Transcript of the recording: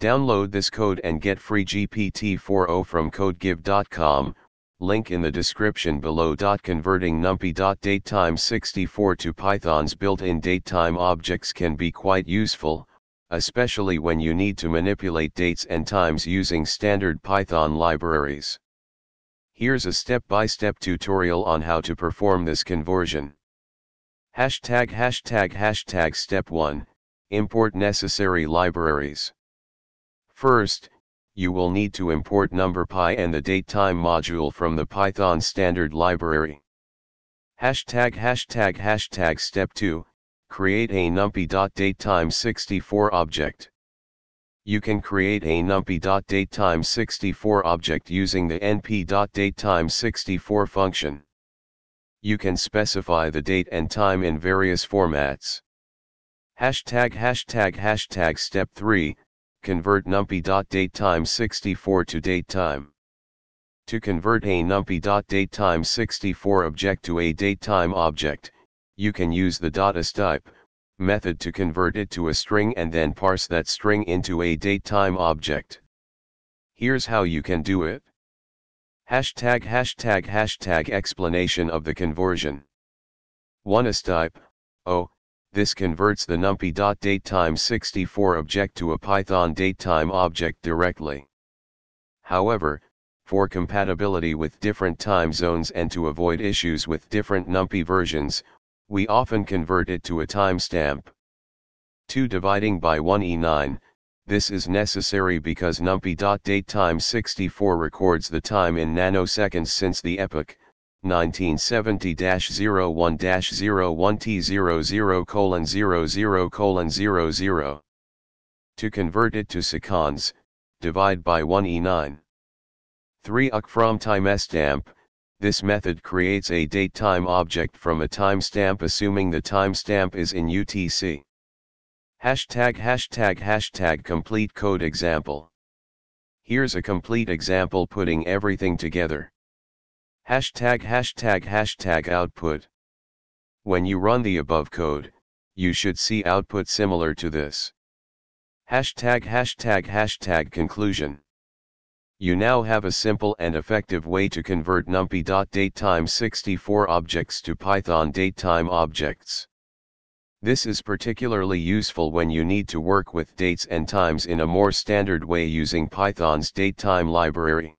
Download this code and get free GPT-4o from codegive.com, link in the description below. Converting numpy.datetime64 to Python's built-in datetime objects can be quite useful, especially when you need to manipulate dates and times using standard Python libraries. Here's a step-by-step tutorial on how to perform this conversion. Step 1, import necessary libraries. First, you will need to import numpy and the datetime module from the Python standard library. Step 2, create a numpy.datetime64 object. You can create a numpy.datetime64 object using the np.datetime64 function. You can specify the date and time in various formats. Step 3, convert numpy.datetime64 to datetime. To convert a numpy.datetime64 object to a datetime object, you can use the datasets method to convert it to a string and then parse that string into a datetime object. Here's how you can do it. Explanation of the conversion. 1 step. This converts the numpy.datetime64 object to a Python datetime object directly. However, for compatibility with different time zones and to avoid issues with different numpy versions, we often convert it to a timestamp. 2 dividing by 1e9, this is necessary because numpy.datetime64 records the time in nanoseconds since the epoch 1970-01-01T00:00:00. To convert it to seconds, divide by 1e9. 3 from timestamp, this method creates a datetime object from a timestamp assuming the timestamp is in UTC. Complete code example. Here's a complete example putting everything together. Output. When you run the above code, you should see output similar to this. Conclusion. You now have a simple and effective way to convert numpy.datetime64 objects to Python datetime objects. This is particularly useful when you need to work with dates and times in a more standard way using Python's datetime library.